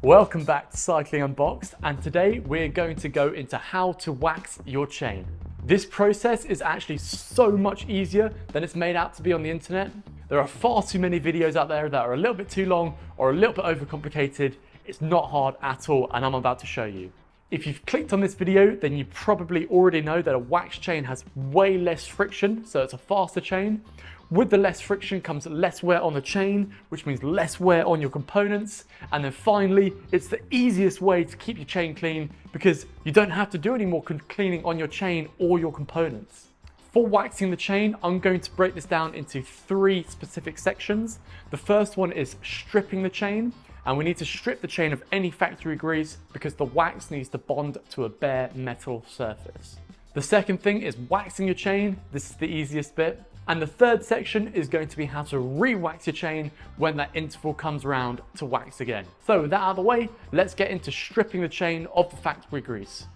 Welcome back to Cycling Unboxed, and today we're going to go into how to wax your chain. This process is actually so much easier than it's made out to be on the internet. There are far too many videos out there that are a little bit too long or a little bit overcomplicated. It's not hard at all, and I'm about to show you. If you've clicked on this video, then you probably already know that a wax chain has way less friction, so it's a faster chain. With the less friction comes less wear on the chain, which means less wear on your components. And then finally, it's the easiest way to keep your chain clean because you don't have to do any more cleaning on your chain or your components. For waxing the chain, I'm going to break this down into 3 specific sections. The first one is stripping the chain, and we need to strip the chain of any factory grease because the wax needs to bond to a bare metal surface. The second thing is waxing your chain. This is the easiest bit. And the third section is going to be how to re-wax your chain when that interval comes around to wax again. So with that out of the way, let's get into stripping the chain of the factory grease.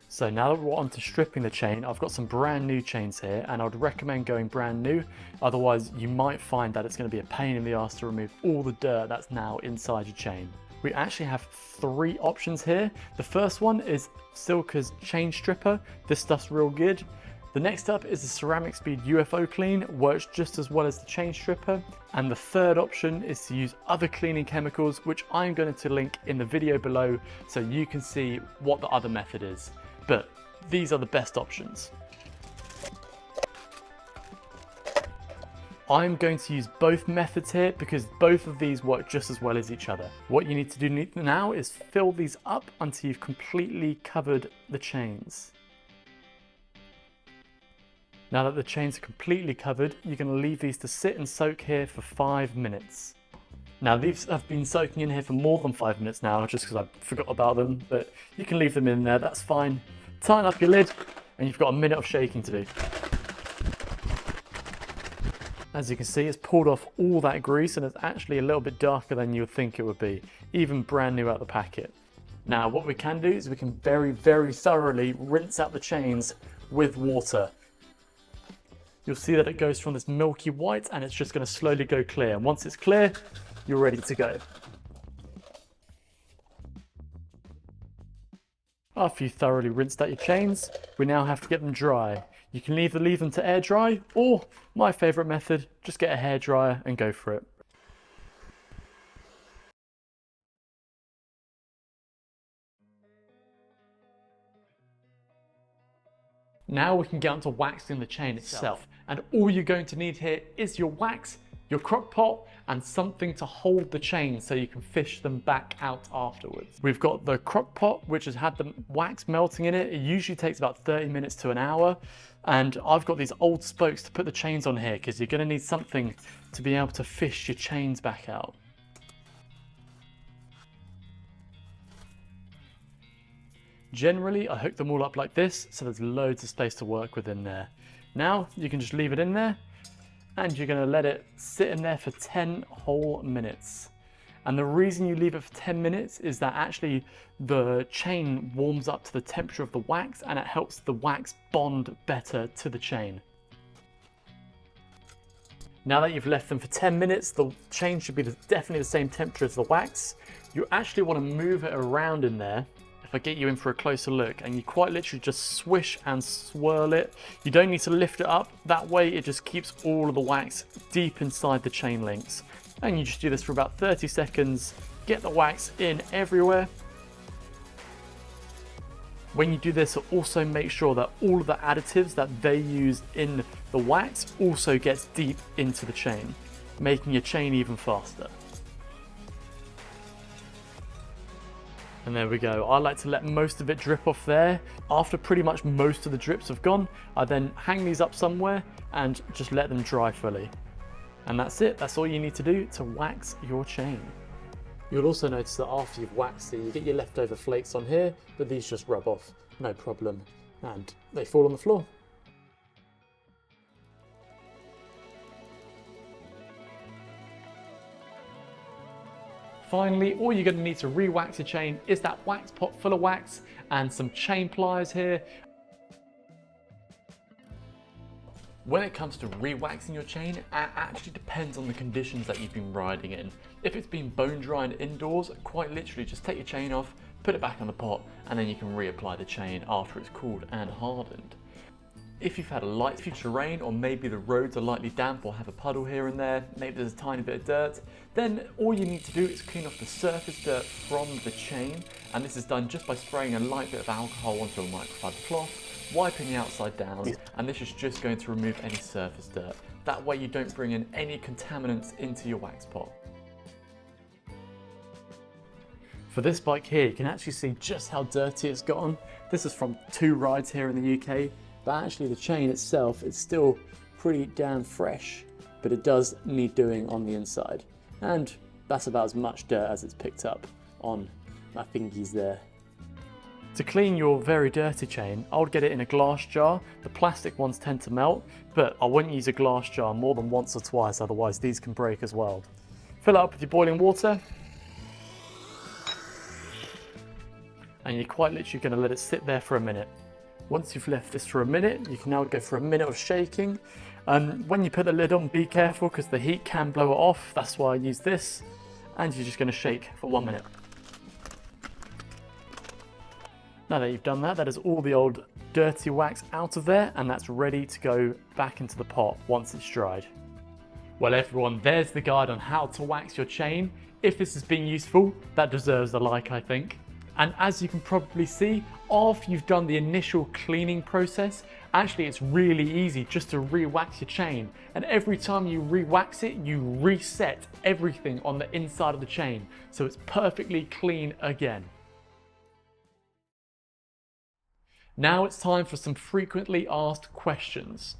So now that we're on to stripping the chain, I've got some brand new chains here, and I would recommend going brand new. Otherwise, you might find that it's going to be a pain in the ass to remove all the dirt that's now inside your chain. We actually have 3 options here. The first one is Silka's chain stripper. This stuff's real good. The next up is the Ceramic Speed UFO Clean, works just as well as the chain stripper. And the third option is to use other cleaning chemicals, which I'm going to link in the video below so you can see what the other method is. But these are the best options. I'm going to use both methods here because both of these work just as well as each other. What you need to do now is fill these up until you've completely covered the chains. Now that the chains are completely covered, you're going to leave these to sit and soak here for 5 minutes. Now these have been soaking in here for more than 5 minutes now, just because I forgot about them, but you can leave them in there, that's fine. Tighten up your lid and you've got a minute of shaking to do. As you can see, it's pulled off all that grease and it's actually a little bit darker than you would think it would be, even brand new out the packet. Now what we can do is we can very thoroughly rinse out the chains with water. You'll see that it goes from this milky white and it's just going to slowly go clear. And once it's clear, you're ready to go. After you've thoroughly rinsed out your chains, we now have to get them dry. You can either leave them to air dry, or my favourite method, just get a hairdryer and go for it. Now we can get on to waxing the chain itself. And all you're going to need here is your wax, your crock pot, and something to hold the chain so you can fish them back out afterwards. We've got the crock pot, which has had the wax melting in it. It usually takes about 30 minutes to an hour. And I've got these old spokes to put the chains on here because you're going to need something to be able to fish your chains back out. Generally, I hook them all up like this, so there's loads of space to work with in there. Now, you can just leave it in there, and you're going to let it sit in there for 10 whole minutes. And the reason you leave it for 10 minutes is that actually the chain warms up to the temperature of the wax and it helps the wax bond better to the chain. Now that you've left them for 10 minutes, the chain should be definitely the same temperature as the wax. You actually want to move it around in there. If I get you in for a closer look, and you quite literally just swish and swirl it. You don't need to lift it up. That way it just keeps all of the wax deep inside the chain links. And you just do this for about 30 seconds, get the wax in everywhere. When you do this, also make sure that all of the additives that they use in the wax also gets deep into the chain, making your chain even faster. And there we go. I like to let most of it drip off there. After pretty much most of the drips have gone, I then hang these up somewhere and just let them dry fully. And that's it. That's all you need to do to wax your chain. You'll also notice that after you've waxed it, you get your leftover flakes on here, but these just rub off, no problem. And they fall on the floor. Finally, all you're going to need to re-wax your chain is that wax pot full of wax and some chain pliers here. When it comes to re-waxing your chain, it actually depends on the conditions that you've been riding in. If it's been bone dry and indoors, quite literally just take your chain off, put it back on the pot, and then you can reapply the chain after it's cooled and hardened. If you've had a light future rain, or maybe the roads are lightly damp or have a puddle here and there, maybe there's a tiny bit of dirt, then all you need to do is clean off the surface dirt from the chain, and this is done just by spraying a light bit of alcohol onto a microfiber cloth, wiping the outside down, and this is just going to remove any surface dirt. That way you don't bring in any contaminants into your wax pot. For this bike here, you can actually see just how dirty it's gotten. This is from 2 rides here in the UK, but actually the chain itself is still pretty damn fresh, but it does need doing on the inside. And that's about as much dirt as it's picked up on my fingies there. To clean your very dirty chain, I would get it in a glass jar. The plastic ones tend to melt, but I wouldn't use a glass jar more than once or twice, otherwise these can break as well. Fill it up with your boiling water, and you're quite literally going to let it sit there for a minute. Once you've left this for a minute, you can now go for a minute of shaking. When you put the lid on, be careful because the heat can blow it off. That's why I use this. And you're just going to shake for 1 minute. Now that you've done that, that is all the old dirty wax out of there, and that's ready to go back into the pot once it's dried. Well everyone, there's the guide on how to wax your chain. If this has been useful, that deserves a like, I think. And as you can probably see, after you've done the initial cleaning process, actually it's really easy just to re-wax your chain. And every time you re-wax it, you reset everything on the inside of the chain, so it's perfectly clean again. Now it's time for some frequently asked questions.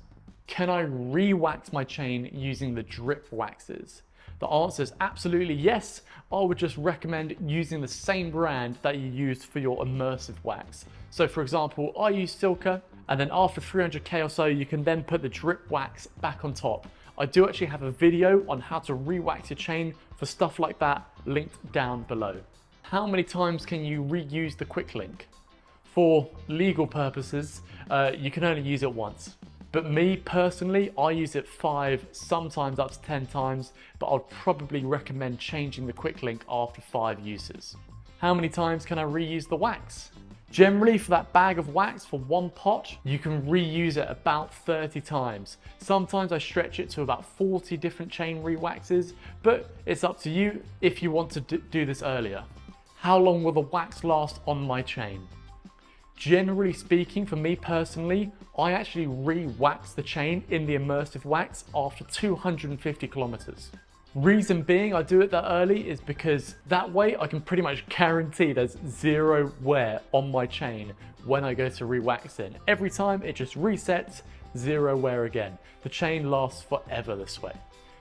Can I re-wax my chain using the drip waxes? The answer is absolutely yes. I would just recommend using the same brand that you use for your immersive wax. So for example, I use Silka, and then after 300k or so, you can then put the drip wax back on top. I do actually have a video on how to re-wax your chain for stuff like that linked down below. How many times can you reuse the quick link? For legal purposes, you can only use it once. But me personally, I use it 5, sometimes up to 10 times, but I'd probably recommend changing the quick link after 5 uses. How many times can I reuse the wax? Generally, for that bag of wax for 1 pot, you can reuse it about 30 times. Sometimes I stretch it to about 40 different chain re-waxes, but it's up to you if you want to do this earlier. How long will the wax last on my chain? Generally speaking, for me personally, I actually re-wax the chain in the immersive wax after 250 kilometers. Reason being I do it that early is because that way I can pretty much guarantee there's 0 wear on my chain when I go to re-wax it. Every time it just resets, 0 wear again. The chain lasts forever this way.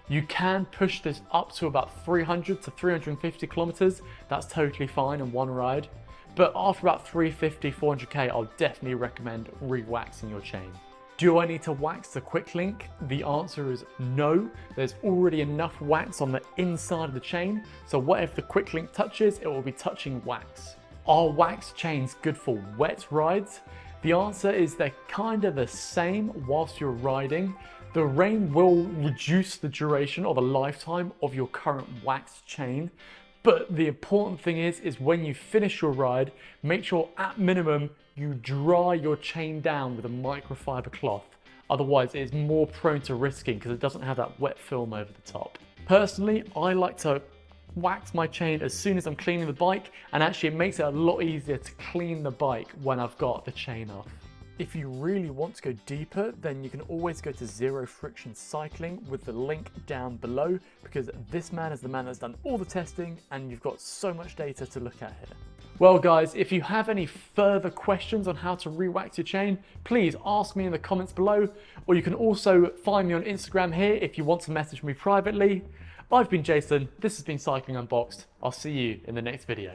You can push this up to about 300 to 350 kilometers. That's totally fine in 1 ride. But after about 350, 400k, I'll definitely recommend re-waxing your chain. Do I need to wax the quick link? The answer is no. There's already enough wax on the inside of the chain, so whatever the quick link touches, it will be touching wax. Are wax chains good for wet rides? The answer is they're kind of the same whilst you're riding. The rain will reduce the duration or the lifetime of your current wax chain. But the important thing is when you finish your ride, make sure at minimum you dry your chain down with a microfiber cloth. Otherwise, it is more prone to risking because it doesn't have that wet film over the top. Personally, I like to wax my chain as soon as I'm cleaning the bike, and actually it makes it a lot easier to clean the bike when I've got the chain off. If you really want to go deeper, then you can always go to Zero Friction Cycling with the link down below, because this man is the man that's done all the testing and you've got so much data to look at here. Well guys, if you have any further questions on how to re-wax your chain, please ask me in the comments below, or you can also find me on Instagram here if you want to message me privately. I've been Jason, this has been Cycling Unboxed. I'll see you in the next video.